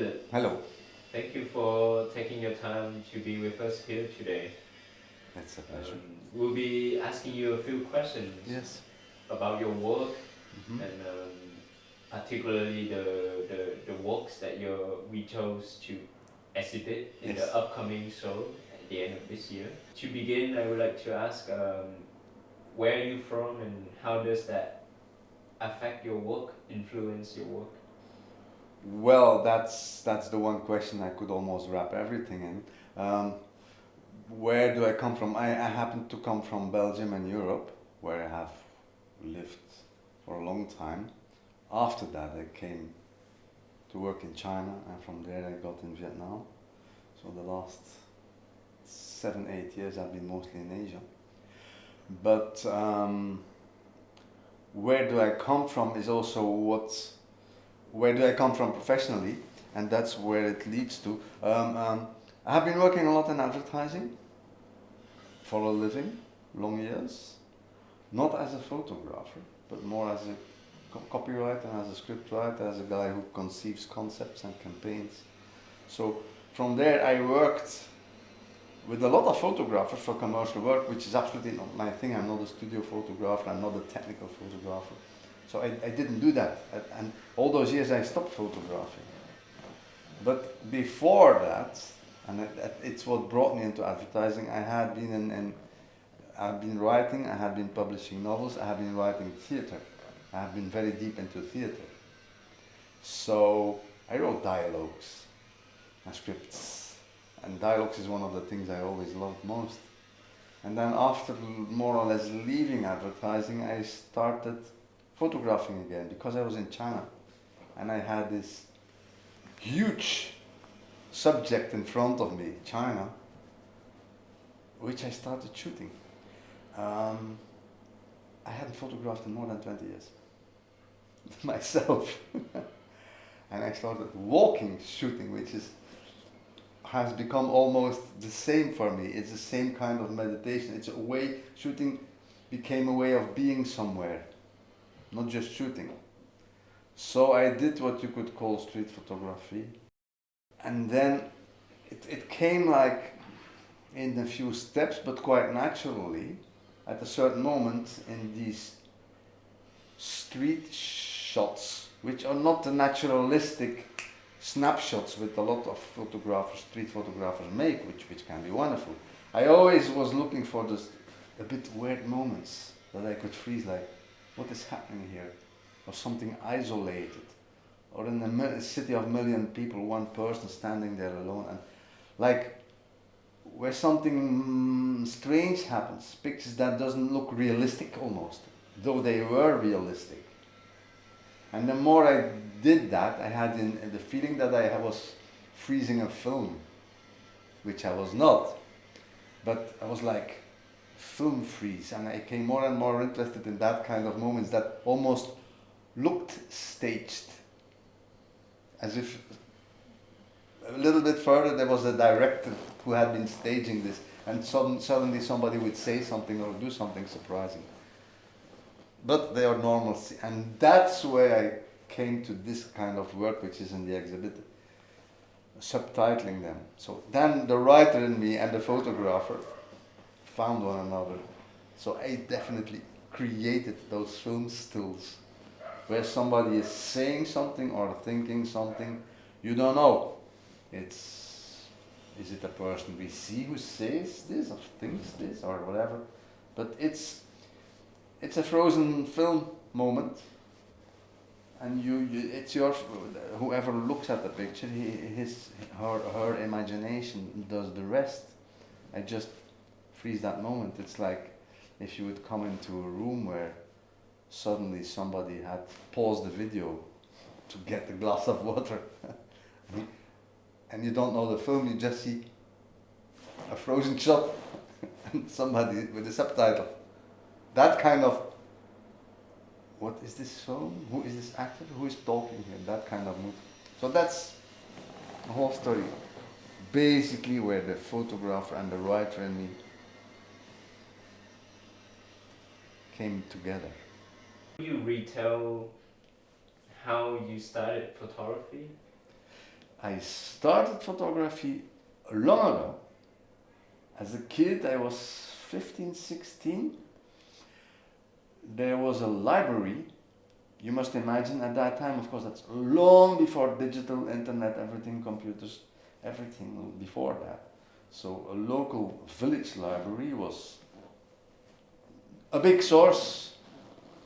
Philip. Hello. Thank you for taking your time to be with us here today. It's a pleasure. We'll be asking you a few questions Yes. about your work Mm-hmm. and particularly the works that we chose to exhibit in Yes. the upcoming show at the end of this year. To begin, I would like to ask where are you from and how does that affect your work, influence your work? Well, that's the one question I could almost wrap everything in. Where do I come from? I happen to come from Belgium and Europe, where I have lived for a long time. After that, I came to work in China, and from there I got in Vietnam. So the last 7-8 years I've been mostly in Asia. But where do I come from is also where do I come from professionally, and that's where it leads to. I have been working a lot in advertising for a living, long years, not as a photographer, but more as a copywriter, as a scriptwriter, as a guy who conceives concepts and campaigns. So from there I worked with a lot of photographers for commercial work, which is absolutely not my thing. I'm not a studio photographer, I'm not a technical photographer. So I didn't do that. And all those years I stopped photographing. But before that, and it's what brought me into advertising, I had been I've been writing, I had been publishing novels, I have been writing theatre. I have been very deep into theatre. So I wrote dialogues and scripts. And dialogues is one of the things I always loved most. And then after more or less leaving advertising, I started photographing again because I was in China and I had this huge subject in front of me, China, which I started shooting. I hadn't photographed in more than 20 years myself. And I started walking shooting, which has become almost the same for me. It's the same kind of meditation. It's a way, shooting became a way of being somewhere, not just shooting. So I did what you could call street photography. And then it came like in a few steps, but quite naturally, at a certain moment in these street shots, which are not the naturalistic snapshots with a lot of photographers, street photographers make, which can be wonderful. I always was looking for this a bit weird moments that I could freeze, like, what is happening here? Or something isolated. Or in a city of 1 million people, one person standing there alone. And like, where something strange happens, pictures that doesn't look realistic almost, though they were realistic. And the more I did that, I had the feeling that I was freezing a film, which I was not. But I was like, film freeze, and I became more and more interested in that kind of moments that almost looked staged. As if a little bit further there was a director who had been staging this, and suddenly somebody would say something or do something surprising. But they are normal, and that's where I came to this kind of work, which is in the exhibit, subtitling them. So then the writer in me and the photographer found one another. So I definitely created those film stills where somebody is saying something or thinking something, you don't know. Is it a person we see who says this or thinks this or whatever? But it's a frozen film moment, and it's your, whoever looks at the picture, her imagination does the rest. I just freeze that moment. It's like if you would come into a room where suddenly somebody had paused the video to get a glass of water and you don't know the film, you just see a frozen shot and somebody with a subtitle. That kind of, what is this film? Who is this actor? Who is talking here? That kind of mood. So that's the whole story. Basically where the photographer and the writer in me came together. Can you retell how you started photography? I started photography long ago. As a kid, I was 15, 16. There was a library. You must imagine at that time, of course, that's long before digital, internet, everything, computers, everything before that. So a local village library was a big source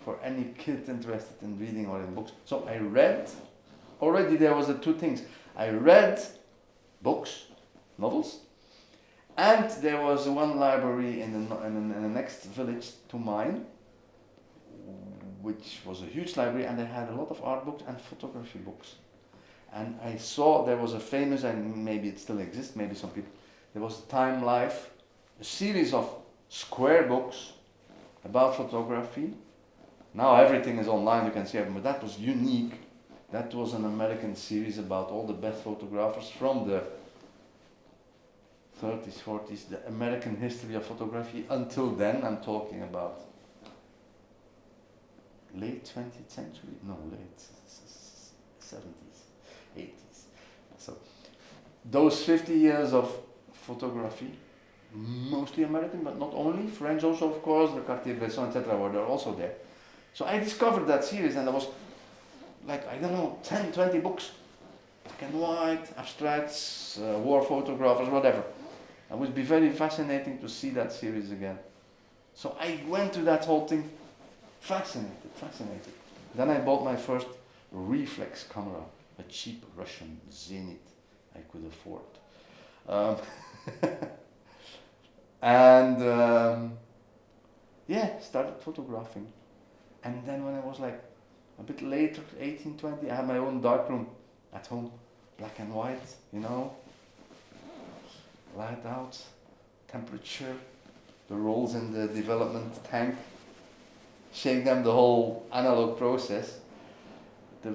for any kid interested in reading or in books. So I read, already there was the two things. I read books, novels, and there was one library in the next village to mine, which was a huge library, and they had a lot of art books and photography books. And I saw there was a famous, and maybe it still exists, maybe some people, there was Time Life, a series of square books about photography. Now everything is online, you can see everything, but that was unique. That was an American series about all the best photographers from the 30s, 40s, the American history of photography. Until then, I'm talking about late 20th century? No, late 70s, 80s. So those 50 years of photography, mostly American, but not only, French also, of course, the Cartier-Bresson, etc. were there also there. So I discovered that series, and there was like, I don't know, 10, 20 books, black and white, abstracts, war photographers, whatever. It would be very fascinating to see that series again. So I went to that whole thing, fascinated. Then I bought my first reflex camera, a cheap Russian Zenit I could afford. Started photographing. And then when I was like a bit later, 18, 20, I had my own darkroom at home, black and white, light out, temperature, the rolls in the development tank, shake them, the whole analog process, the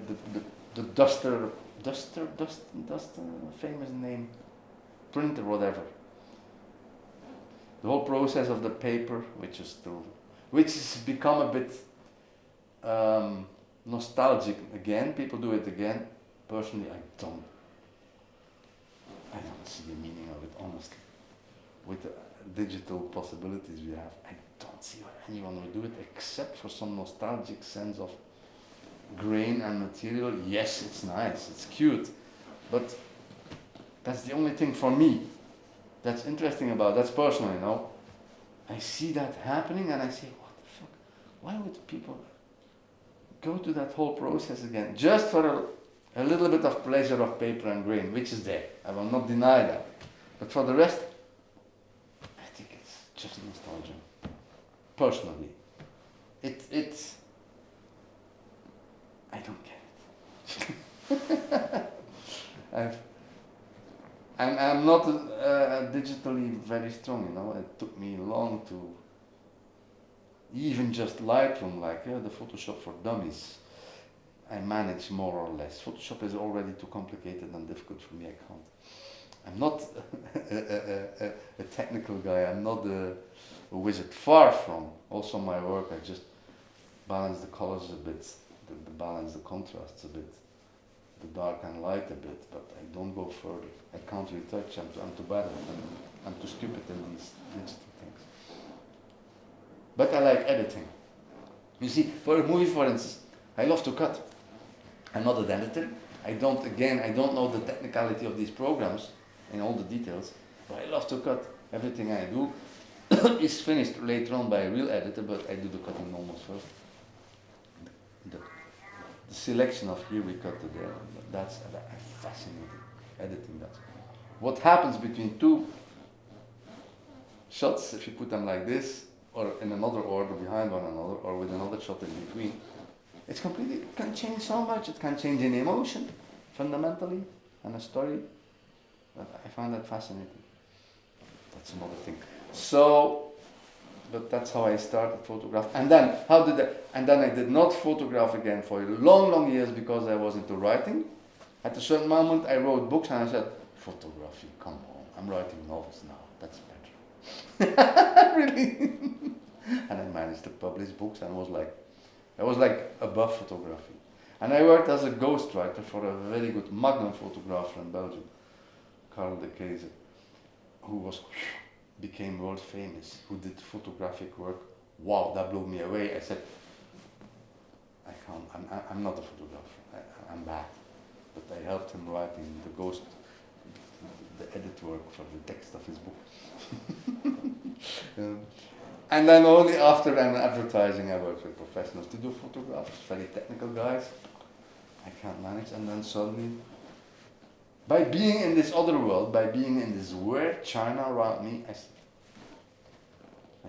duster, famous name, printer, whatever. The whole process of the paper, which has become a bit nostalgic again. People do it again. Personally, I don't see the meaning of it, honestly. With the digital possibilities we have, I don't see why anyone would do it except for some nostalgic sense of grain and material. Yes, it's nice, it's cute, but that's the only thing for me that's interesting about it. That's personal, I see that happening and I say, what the fuck? Why would people go to that whole process again just for a little bit of pleasure of paper and grain, which is there. I will not deny that. But for the rest, I think it's just nostalgia. Personally. It's I don't get it. I'm not digitally very strong, It took me long to even just Lightroom, like the Photoshop for Dummies. I manage more or less. Photoshop is already too complicated and difficult for me. I'm not a technical guy. I'm not a wizard. Far from. Also my work, I just balance the colors a bit, balance the contrasts a bit, the dark and light a bit, but I don't go further. I can't retouch. I'm too bad at it. I'm too stupid in these digital things. But I like editing. You see, for a movie, for instance, I love to cut. I'm not an editor. I don't know the technicality of these programs and all the details, but I love to cut. Everything I do is finished later on by a real editor, but I do the cutting almost first. The selection of here we cut to there, that's fascinating, editing that. What happens between two shots, if you put them like this, or in another order behind one another, or with another shot in between, it can change so much. It can change an emotion, fundamentally, and a story. I find that fascinating. That's another thing. So, but that's how I started photograph. And then, I did not photograph again for long, long years because I was into writing. At a certain moment, I wrote books and I said, photography, come on, I'm writing novels now, that's better. Really? And I managed to publish books and I was like above photography. And I worked as a ghostwriter for a very good Magnum photographer in Belgium, Karl de Keyser, who became world famous, who did photographic work. Wow, that blew me away. I said, I can't, I'm not a photographer, I'm bad. But I helped him writing the edit work for the text of his book. And then only after I'm advertising, I work with professionals to do photographs, very technical guys. I can't manage, and then suddenly, by being in this other world, by being in this weird China around me, I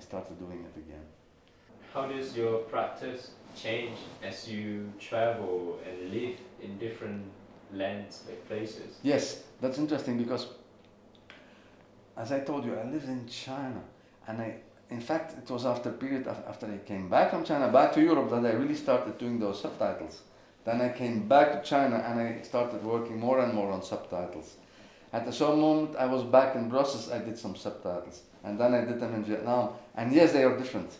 started doing it again. How does your practice change as you travel and live in different lands, like places? Yes, that's interesting because, as I told you, I lived in China, and in fact, it was after a period after I came back from China, back to Europe, that I really started doing those subtitles. Then I came back to China and I started working more and more on subtitles. At a certain moment, I was back in Brussels, I did some subtitles. And then I did them in Vietnam. And yes, they are different.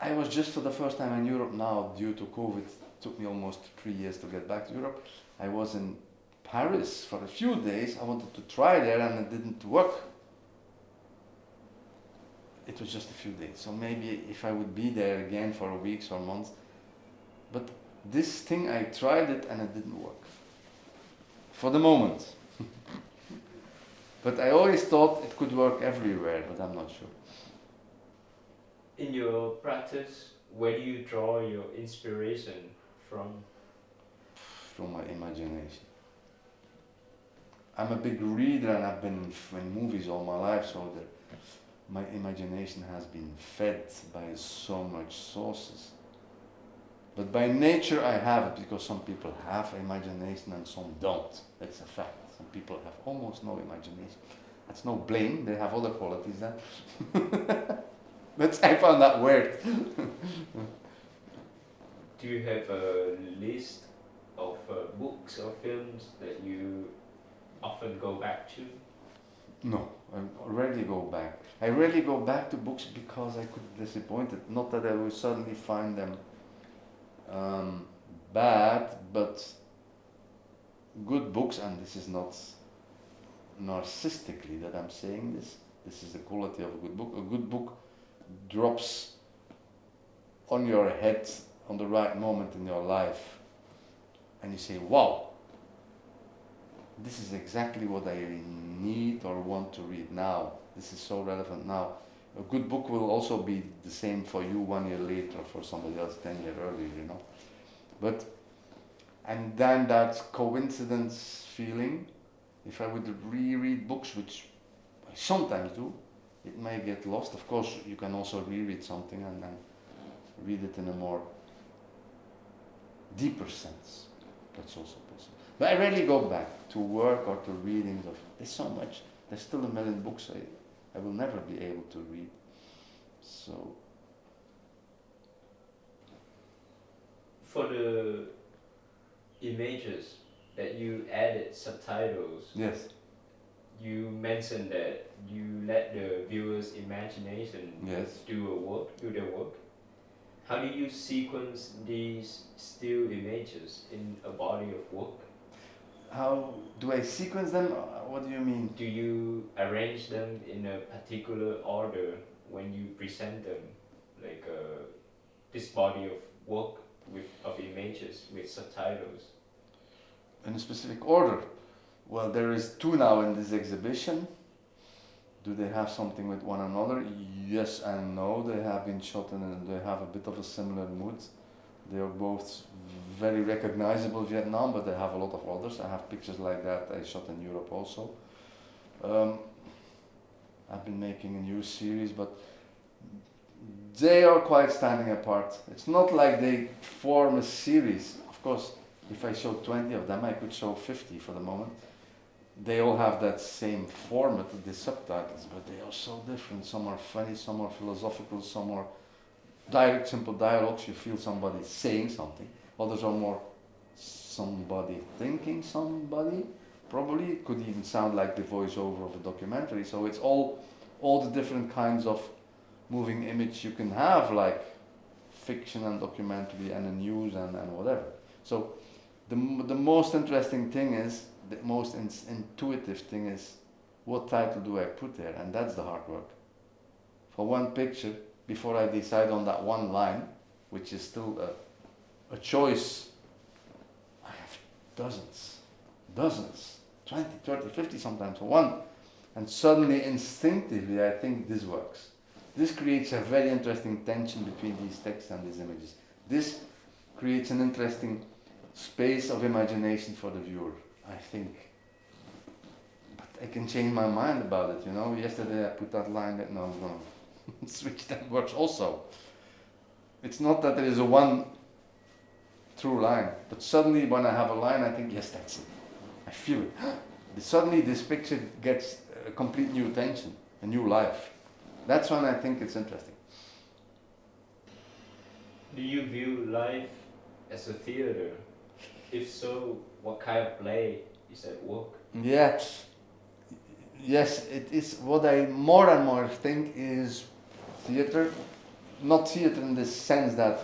I was just for the first time in Europe now, due to COVID. It took me almost 3 years to get back to Europe. I was in Paris for a few days. I wanted to try there and it didn't work. It was just a few days. So maybe if I would be there again for weeks or months. But this thing, I tried it and it didn't work. For the moment. But I always thought it could work everywhere, but I'm not sure. In your practice, where do you draw your inspiration from? From my imagination. I'm a big reader and I've been in movies all my life, so my imagination has been fed by so much sources. But by nature I have it, because some people have imagination and some don't. It's a fact. Some people have almost no imagination. That's no blame, they have other qualities then. But I found that weird. Do you have a list of books or films that you often go back to? No, I rarely go back. I rarely go back to books because I could be disappointed. Not that I will suddenly find them bad, but good books, and this is not narcissistically that I'm saying this. This is the quality of a good book. A good book drops on your head on the right moment in your life, and you say, wow, this is exactly what I need or want to read now. This is so relevant now. A good book will also be the same for you 1 year later, for somebody else 10 years earlier, you know. But, and then that coincidence feeling, if I would reread books, which I sometimes do, it may get lost. Of course, you can also reread something and then read it in a more deeper sense. That's also possible. But I rarely go back to work or to readings of, there's so much, there's still a million books I will never be able to read. So. For the images that you added subtitles, Yes. you mentioned that you let the viewer's imagination do their work. How do you sequence these still images in a body of work? How do I sequence them? What do you mean? Do you arrange them in a particular order when you present them? Like this body of work of images with subtitles? In a specific order? Well, there is 2 now in this exhibition. Do they have something with one another? Yes and no. They have been shot and they have a bit of a similar mood. They are both very recognizable Vietnam, but they have a lot of others. I have pictures like that I shot in Europe also. I've been making a new series, but they are quite standing apart. It's not like they form a series. Of course, if I show 20 of them, I could show 50 for the moment. They all have that same format, the subtitles, but they are so different. Some are funny, some are philosophical, some are direct, simple dialogues. You feel somebody saying something. Others are more somebody thinking somebody. Probably it could even sound like the voiceover of a documentary. So it's all the different kinds of moving image you can have, like fiction and documentary and the news and whatever. So the most interesting thing is, the most intuitive thing is, what title do I put there? And that's the hard work. For one picture, before I decide on that one line, which is still a choice, I have dozens, 20, 30, 50 sometimes for one. And suddenly, instinctively, I think this works. This creates a very interesting tension between these texts and these images. This creates an interesting space of imagination for the viewer, I think. But I can change my mind about it, you know. Yesterday I put that line that, no, switch, that works also. It's not that there is a one true line, but suddenly when I have a line, I think, yes, that's it. I feel it. Suddenly this picture gets a complete new tension, a new life. That's when I think it's interesting. Do you view life as a theater? If so, what kind of play is at work? Yes, it is. What I more and more think is theater, not theater in the sense that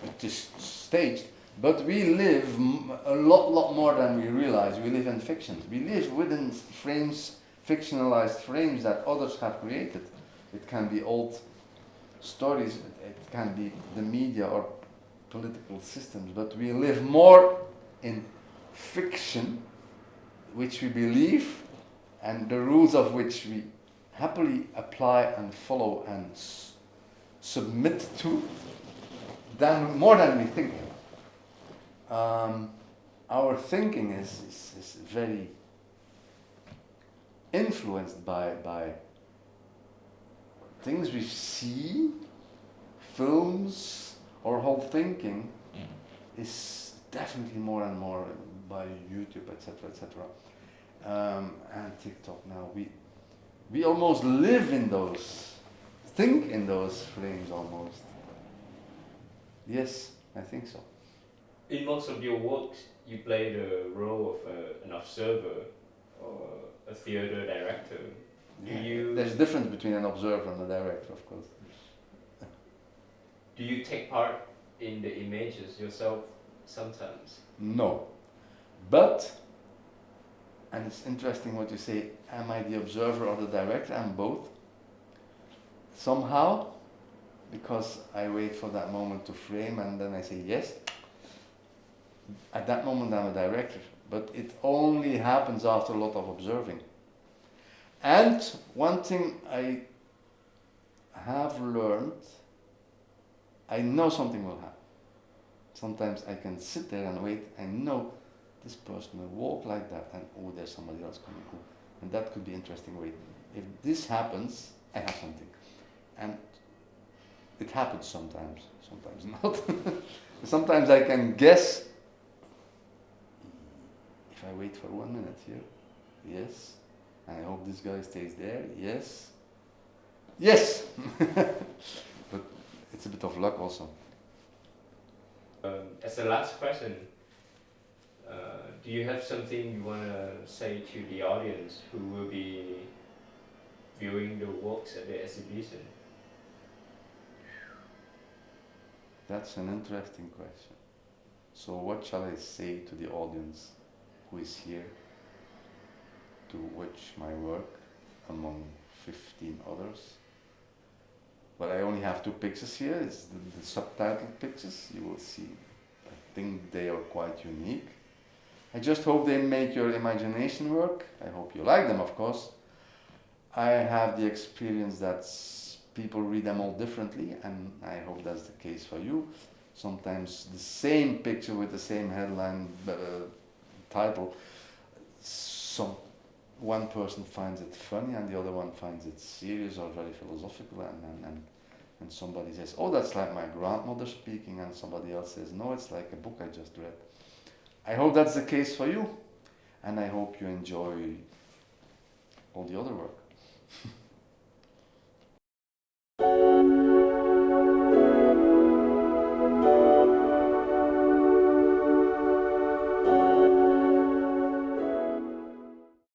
it is staged, but we live a lot more than we realize. We live in fictions. We live within frames, fictionalized frames that others have created. It can be old stories, it can be the media or political systems, but we live more in fiction, which we believe, and the rules of which we happily apply and follow and submit to, more than we think. Our thinking is very influenced by things we see, films, our whole thinking is definitely more and more by YouTube, etc. And TikTok now. We almost live in those, think in those frames almost. Yes, I think so. In most of your works, you play the role of an observer or a theater director. There's a difference between an observer and a director, of course. Do you take part in the images yourself sometimes? No. But, and it's interesting what you say, am I the observer or the director? I'm both. Somehow, because I wait for that moment to frame and then I say yes. At that moment I'm a director, but it only happens after a lot of observing. And one thing I have learned, I know something will happen. Sometimes I can sit there and wait, I know this person will walk like that, and oh, there's somebody else coming, oh, and that could be interesting, wait. If this happens, I have something. And it happens sometimes not. Sometimes I can guess, if I wait for 1 minute here, yes, and I hope this guy stays there, yes, but it's a bit of luck also. As a last question, do you have something you want to say to the audience who will be viewing the works at the exhibition? That's an interesting question. So what shall I say to the audience who is here to watch my work among 15 others? Well, I only have 2 pictures here. It's the subtitled pictures. You will see. I think they are quite unique. I just hope they make your imagination work. I hope you like them, of course. I have the experience that people read them all differently, and I hope that's the case for you. Sometimes the same picture with the same headline title, one person finds it funny and the other one finds it serious or very philosophical, and somebody says, oh, that's like my grandmother speaking, and somebody else says, no, it's like a book I just read. I hope that's the case for you, and I hope you enjoy all the other work.